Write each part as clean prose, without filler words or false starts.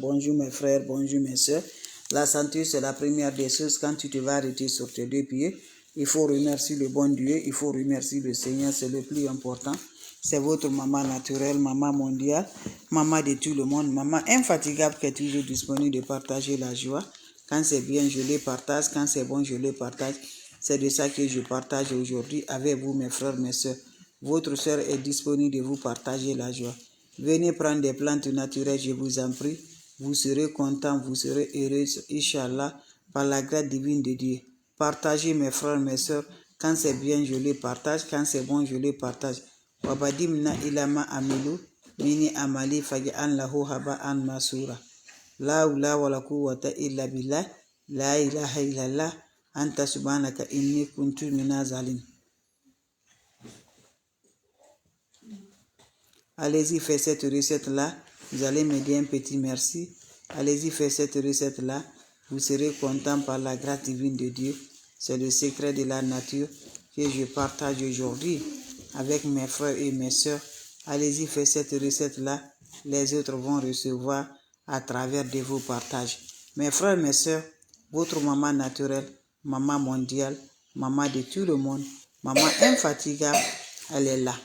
Bonjour mes frères, bonjour mes soeurs. La santé, c'est la première des choses. Quand tu te vas arrêter sur tes deux pieds, il faut remercier le bon Dieu, il faut remercier le Seigneur, c'est le plus important. C'est votre maman naturelle, maman mondiale, maman de tout le monde, maman infatigable qui est toujours disponible de partager la joie. Quand c'est bien, je les partage. Quand c'est bon, je les partage. C'est de ça que je partage aujourd'hui avec vous, mes frères, mes soeurs. Votre soeur est disponible de vous partager la joie. Venez prendre des plantes naturelles, je vous en prie. Vous serez content, vous serez heureux, Inch'Allah, par la grâce divine de Dieu. Partagez, mes frères, mes soeurs. Quand c'est bien, je les partage. Quand c'est bon, je les partage. Wabadimna ilama amilu, mini amali faj'an lahu haba'an masura. La hawla wala quwwata illa billah, la ilaha illallah, anta subhanaka inni kuntu minaz zalimin. Allez-y, faites cette recette-là. Vous allez me dire un petit merci. Allez-y, faites cette recette-là. Vous serez content par la grâce divine de Dieu. C'est le secret de la nature que je partage aujourd'hui avec mes frères et mes soeurs. Allez-y, faites cette recette-là. Les autres vont recevoir à travers de vos partages. Mes frères, mes soeurs, votre maman naturelle, maman mondiale, maman de tout le monde, maman infatigable, elle est là.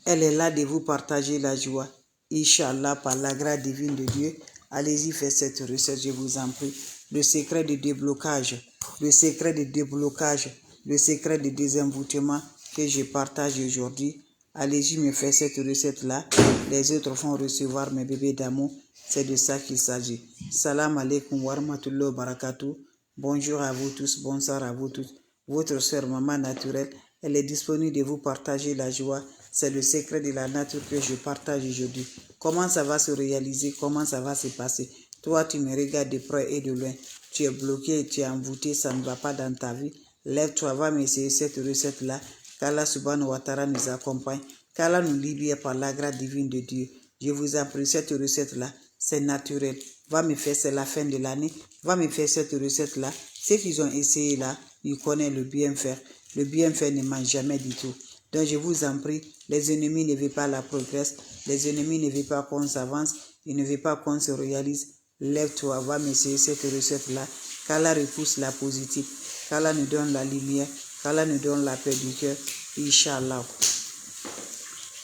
Elle est là de vous partager la joie. Inch'Allah, par la grâce divine de Dieu, allez-y, faites cette recette, je vous en prie. Le secret de déblocage, le secret de déblocage, le secret de désenvoûtement que je partage aujourd'hui. Allez-y, me faire cette recette-là. Les autres vont recevoir mes bébés d'amour. C'est de ça qu'il s'agit. Salam alaikum wa rahmatullahi wa barakatuh. Bonjour à vous tous, bonsoir à vous tous. Votre soeur maman naturelle, elle est disponible de vous partager la joie. C'est le secret de la nature que je partage aujourd'hui. Comment ça va se réaliser? Comment ça va se passer? Toi, tu me regardes de près et de loin. Tu es bloqué, tu es envoûté, ça ne va pas dans ta vie. Lève-toi, va m'essayer cette recette-là. Qu'Allah subhanahu wa ta'ala nous accompagne. Qu'Allah nous libère par la grâce divine de Dieu. Je vous en prie, cette recette-là, c'est naturel. Va me faire, c'est la fin de l'année. Va me faire cette recette-là. Ceux qui ont essayé là, ils connaissent le bien faire. Le bien faire ne mange jamais du tout. Donc je vous en prie, les ennemis ne veulent pas la progresse, les ennemis ne veulent pas qu'on s'avance, ils ne veulent pas qu'on se réalise. Lève-toi, va m'essayer cette recette-là, qu'Allah repousse la positive, qu'Allah nous donne la lumière, qu'Allah nous donne la paix du cœur, Inch'Allah.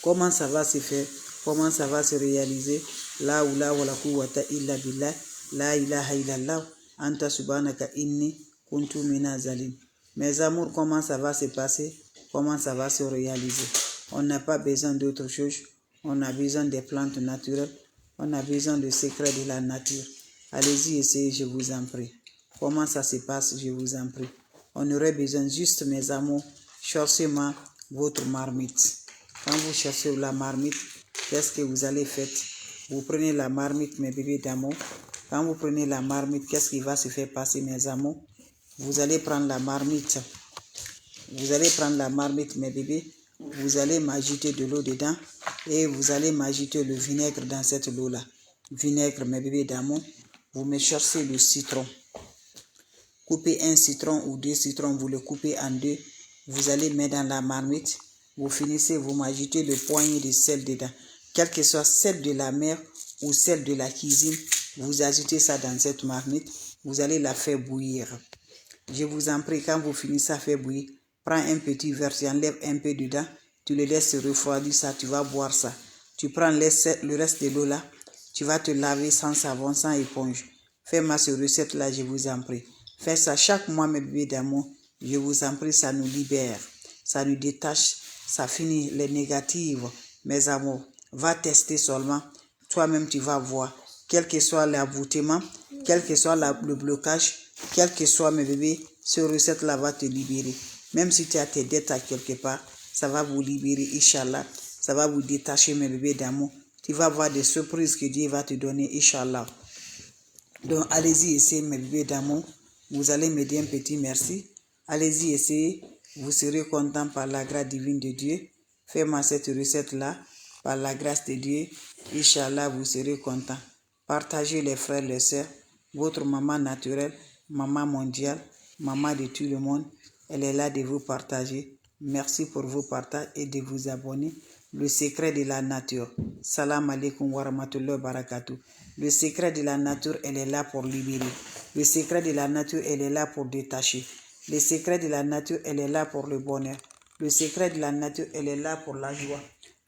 Comment ça va se faire? Comment ça va se réaliser? La hawla wala quwwata illa billah, la ilaha illallah, anta subhanaka inni kuntu minaz zalimin. Mes amours, comment ça va se passer? Comment ça va se réaliser? On n'a pas besoin d'autre chose. On a besoin des plantes naturelles. On a besoin du secret de la nature. Allez-y, essayez, je vous en prie. Comment ça se passe? Je vous en prie. On aurait besoin juste, mes amours, cherchez-moi votre marmite. Quand vous cherchez la marmite, qu'est-ce que vous allez faire? Vous prenez la marmite, mes bébés d'amour. Quand vous prenez la marmite, qu'est-ce qui va se faire passer, mes amours? Vous allez prendre la marmite. Vous allez prendre la marmite, mes bébés, vous allez m'ajouter de l'eau dedans et vous allez m'ajouter le vinaigre dans cette eau-là. Vinaigre, mes bébés d'amour, vous me cherchez le citron. Coupez un citron ou deux citrons, vous le coupez en deux. Vous allez mettre dans la marmite. Vous finissez, vous m'ajoutez le poignet de sel dedans. Quel que soit celle de la mer ou celle de la cuisine, vous ajoutez ça dans cette marmite. Vous allez la faire bouillir. Je vous en prie, quand vous finissez à faire bouillir, prends un petit verre, tu enlèves un peu dedans, tu le laisses refroidir, ça, tu vas boire ça. Tu prends le reste de l'eau là, tu vas te laver sans savon, sans éponge. Fais-moi cette recette-là, je vous en prie. Faites ça chaque mois, mes bébés d'amour. Je vous en prie, ça nous libère, ça nous détache, ça finit les négatives. Mes amours, va tester seulement. Toi-même, tu vas voir. Quel que soit l'envoûtement, quel que soit le blocage, quel que soit mes bébés, cette recette-là va te libérer. Même si tu as tes dettes à quelque part, ça va vous libérer, Inch'Allah. Ça va vous détacher, mes bébés d'amour. Tu vas voir des surprises que Dieu va te donner, Inch'Allah. Donc, allez-y, essayez, mes bébés d'amour. Vous allez me dire un petit merci. Allez-y, essayez. Vous serez content par la grâce divine de Dieu. Faites-moi cette recette-là. Par la grâce de Dieu, Inch'Allah, vous serez content. Partagez les frères, les sœurs. Votre maman naturelle, maman mondiale, maman de tout le monde, elle est là de vous partager. Merci pour vos partages et de vous abonner. Le secret de la nature. Salam alaikum wa rahmatullahi wa barakatuh. Le secret de la nature, elle est là pour libérer. Le secret de la nature, elle est là pour détacher. Le secret de la nature, elle est là pour le bonheur. Le secret de la nature, elle est là pour la joie.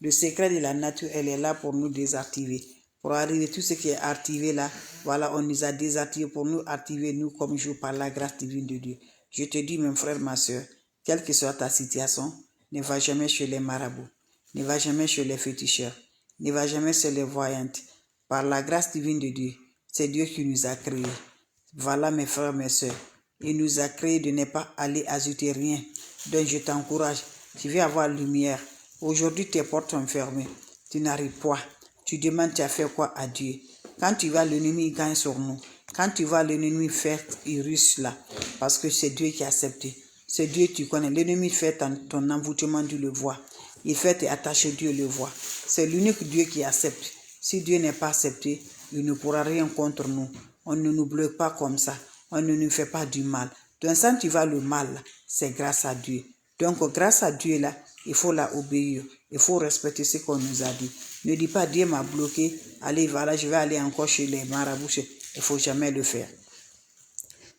Le secret de la nature, elle est là pour nous désactiver. Pour arriver, tout ce qui est activé là, voilà, on nous a désactivés pour nous activer, nous, comme jour par la grâce divine de Dieu. Je te dis, mon frère, ma soeur, quelle que soit ta situation, ne va jamais chez les marabouts. Ne va jamais chez les féticheurs. Ne va jamais chez les voyantes. Par la grâce divine de Dieu, c'est Dieu qui nous a créés. Voilà mes frères, mes soeurs. Il nous a créés de ne pas aller ajouter rien. Donc je t'encourage. Tu veux avoir lumière. Aujourd'hui, tes portes sont fermées. Tu n'arrives pas. Tu demandes, tu as fait quoi à Dieu? Quand tu vas, l'ennemi gagne sur nous. Quand tu vas, l'ennemi fait, il rushe là. Parce que c'est Dieu qui a accepté. C'est Dieu que tu connais. L'ennemi fait ton envoûtement, tu le vois. Il fait t'attacher, Dieu le voit. C'est l'unique Dieu qui accepte. Si Dieu n'est pas accepté, il ne pourra rien contre nous. On ne nous bloque pas comme ça. On ne nous fait pas du mal. Donc, quand tu vas le mal, c'est grâce à Dieu. Donc, grâce à Dieu, là, il faut la obéir. Il faut respecter ce qu'on nous a dit. Ne dis pas, Dieu m'a bloqué. Allez, voilà, je vais aller encore chez les marabouts. Il ne faut jamais le faire.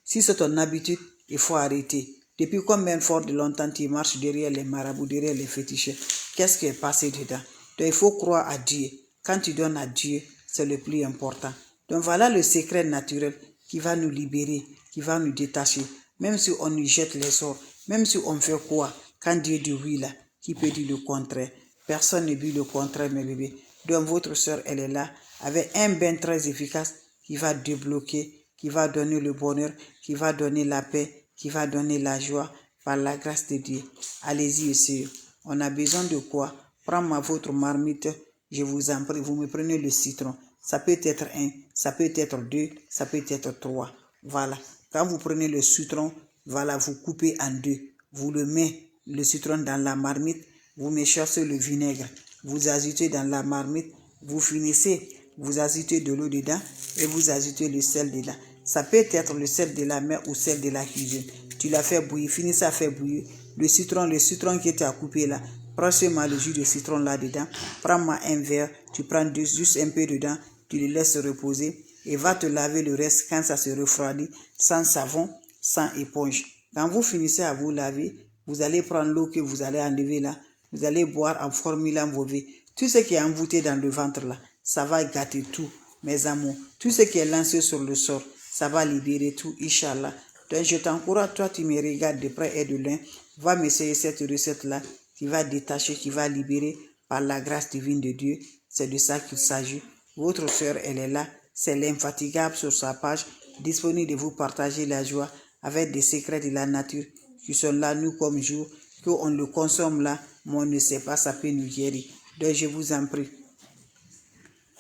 Si c'est ton habitude, il faut arrêter. Depuis combien de longtemps tu marches derrière les marabouts, derrière les féticheurs? Qu'est-ce qui est passé dedans? Donc, il faut croire à Dieu. Quand tu donnes à Dieu, c'est le plus important. Donc, voilà le secret naturel qui va nous libérer, qui va nous détacher. Même si on nous jette les sorts, même si on fait quoi, quand Dieu dit oui là, qui peut dire le contraire? Personne ne dit le contraire, mes bébés. Donc, votre soeur, elle est là, avec un bain très efficace qui va débloquer, qui va donner le bonheur, qui va donner la paix, qui va donner la joie par la grâce de Dieu. Allez-y, essayez. On a besoin de quoi? Prends votre marmite, je vous en prie, vous me prenez le citron. Ça peut être 1, ça peut être 2, ça peut être 3. Voilà. Quand vous prenez le citron, voilà, vous coupez en 2. Vous le mettez, le citron dans la marmite, vous méchissez le vinaigre. Vous ajoutez dans la marmite, vous finissez, vous ajoutez de l'eau dedans et vous ajoutez le sel dedans. Ça peut être le sel de la mer ou sel de la cuisine. Tu l'as fait bouillir, finissez à faire bouillir. Le citron que tu as coupé là, prends seulement le jus de citron là dedans. Prends-moi un verre, tu prends juste un peu dedans, tu le laisses reposer et va te laver le reste quand ça se refroidit, sans savon, sans éponge. Quand vous finissez à vous laver, vous allez prendre l'eau que vous allez enlever là, vous allez boire en formulant vos vies. Tout ce qui est envoûté dans le ventre là, ça va gâter tout, mes amours. Tout ce qui est lancé sur le sort, ça va libérer tout, Inch'Allah. Donc je t'encourage, toi tu me regardes de près et de loin, va m'essayer cette recette-là qui va détacher, qui va libérer par la grâce divine de Dieu. C'est de ça qu'il s'agit. Votre soeur, elle est là, c'est l'infatigable sur sa page, disponible de vous partager la joie avec des secrets de la nature qui sont là, nous comme jour, qu'on le consomme là, mais on ne sait pas, ça peut nous guérir. Donc je vous en prie.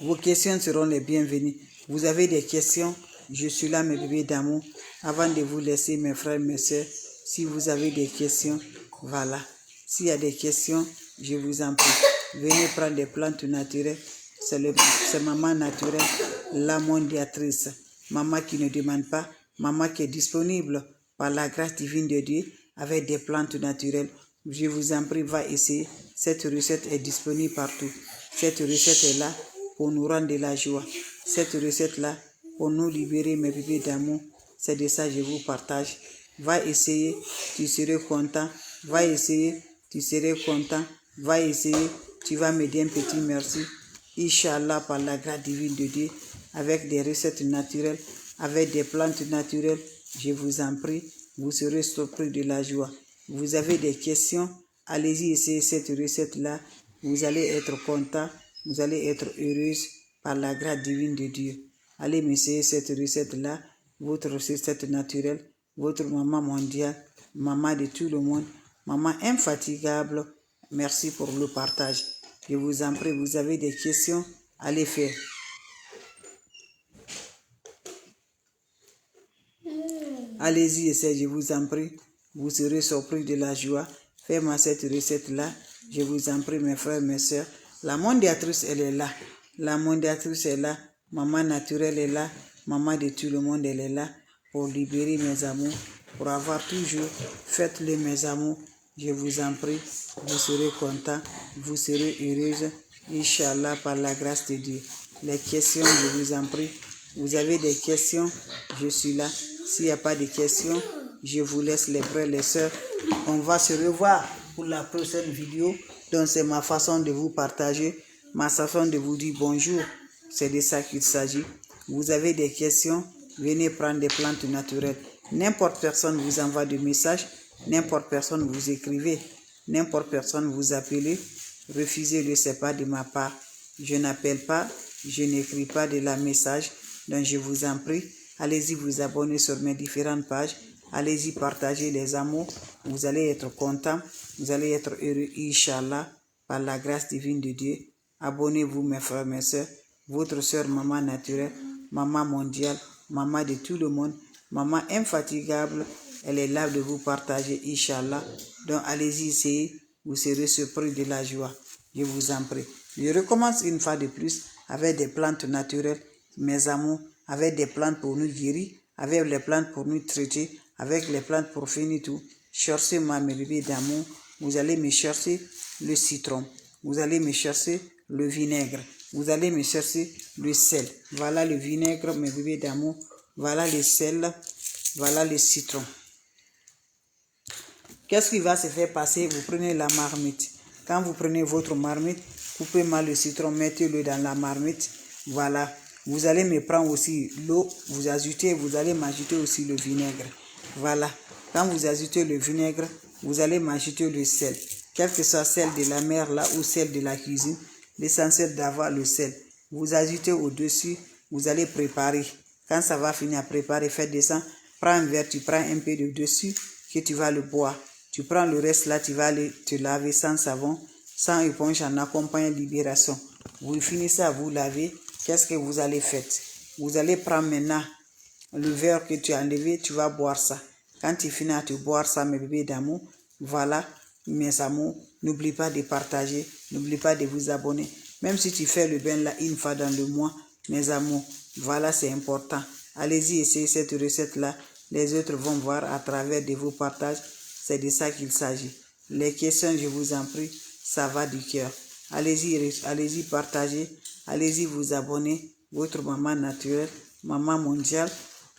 Vos questions seront les bienvenues. Vous avez des questions, je suis là, mes bébés d'amour. Avant de vous laisser, mes frères, mes soeurs, si vous avez des questions, voilà. S'il y a des questions, je vous en prie. Venez prendre des plantes naturelles. C'est maman naturelle, la mondiatrice. Maman qui ne demande pas, maman qui est disponible par la grâce divine de Dieu avec des plantes naturelles. Je vous en prie, va essayer. Cette recette est disponible partout. Cette recette est là pour nous rendre de la joie. Cette recette-là, pour nous libérer, mes bébés d'amour, c'est de ça que je vous partage. Va essayer, tu seras content. Va essayer, tu seras content. Va essayer, tu vas me dire un petit merci. Inch'Allah, par la grâce divine de Dieu, avec des recettes naturelles, avec des plantes naturelles, je vous en prie, vous serez surpris de la joie. Vous avez des questions, allez-y essayer cette recette-là. Vous allez être content, vous allez être heureuse par la grâce divine de Dieu. Allez m'essayer cette recette-là, votre recette naturelle, votre maman mondiale, maman de tout le monde, maman infatigable. Merci pour le partage. Je vous en prie, vous avez des questions, allez faire. Allez-y, essayez, je vous en prie. Vous serez surpris de la joie. Faites-moi cette recette-là. Je vous en prie, mes frères, mes soeurs. La mondiatrice, elle est là. La mondiatrice est là. Maman naturelle est là. Maman de tout le monde, elle est là. Pour libérer mes amours. Pour avoir toujours, faites-le, mes amours. Je vous en prie, vous serez content, vous serez heureuse, Inch'Allah, par la grâce de Dieu. Les questions, je vous en prie. Vous avez des questions, je suis là. S'il n'y a pas de questions, je vous laisse les frères, les sœurs. On va se revoir pour la prochaine vidéo. Donc c'est ma façon de vous partager, ma façon de vous dire bonjour. C'est de ça qu'il s'agit. Vous avez des questions, venez prendre des plantes naturelles. N'importe personne vous envoie des messages, n'importe personne vous écrivez, n'importe personne vous appelez. Refusez-le, ce n'est pas de ma part. Je n'appelle pas, je n'écris pas de la message. Donc je vous en prie, allez-y vous abonner sur mes différentes pages. Allez-y partager les amours. Vous allez être content, vous allez être heureux, Inch'Allah, par la grâce divine de Dieu. Abonnez-vous mes frères, mes soeurs. Votre soeur maman naturelle, maman mondiale, maman de tout le monde, maman infatigable, elle est là de vous partager, Inch'Allah. Donc allez-y essayer, vous serez surpris de la joie. Je vous en prie. Je recommence une fois de plus avec des plantes naturelles, mes amours, avec des plantes pour nous guérir, avec les plantes pour nous traiter, avec les plantes pour finir tout. Cherchez-moi mes bébés d'amour. Vous allez me chercher le citron. Vous allez me chercher le vinaigre. Vous allez me chercher le sel. Voilà le vinaigre, mes bébés d'amour. Voilà le sel. Voilà le citron. Qu'est-ce qui va se faire passer? Vous prenez la marmite. Quand vous prenez votre marmite, coupez mal le citron, mettez-le dans la marmite. Voilà. Vous allez me prendre aussi l'eau, vous allez m'ajouter aussi le vinaigre. Voilà. Quand vous ajoutez le vinaigre, vous allez m'ajouter le sel. Quel que soit celle de la mer là ou celle de la cuisine, l'essentiel d'avoir le sel. Vous ajoutez au-dessus, vous allez préparer. Quand ça va finir à préparer, faites descendre. Prends un verre, tu prends un peu de dessus que tu vas le boire. Tu prends le reste là, tu vas aller te laver sans savon, sans éponge en accompagnant libération. Vous finissez à vous laver. Qu'est-ce que vous allez faire? Vous allez prendre maintenant le verre que tu as enlevé, tu vas boire ça. Quand tu finis à te boire ça, mes bébés d'amour, voilà, mes amours, n'oublie pas de partager, n'oublie pas de vous abonner. Même si tu fais le bain là une fois dans le mois, mes amours, voilà, c'est important. Allez-y, essayez cette recette-là. Les autres vont voir à travers de vos partages. C'est de ça qu'il s'agit. Les questions, je vous en prie, ça va du cœur. Allez-y partager, allez-y vous abonner. Votre maman naturelle, maman mondiale,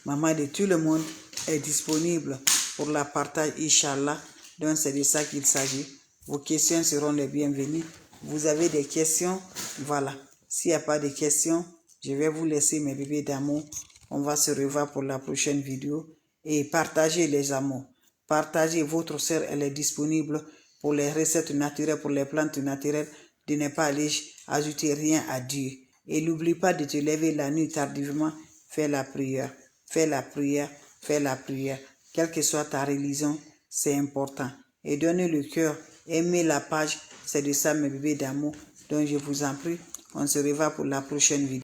maman de tout le monde est disponible pour la partage, Inch'Allah. Donc c'est de ça qu'il s'agit. Vos questions seront les bienvenues. Vous avez des questions, voilà. S'il n'y a pas de questions, je vais vous laisser mes bébés d'amour. On va se revoir pour la prochaine vidéo. Et partagez les amours. Partagez, votre sœur, elle est disponible pour les recettes naturelles, pour les plantes naturelles, de ne pas aller ajouter rien à Dieu. Et n'oublie pas de te lever la nuit tardivement, fais la prière, fais la prière, fais la prière. Quelle que soit ta religion, c'est important. Et donnez le cœur, aimez la page, c'est de ça mes bébés d'amour. Donc je vous en prie, on se revoit pour la prochaine vidéo.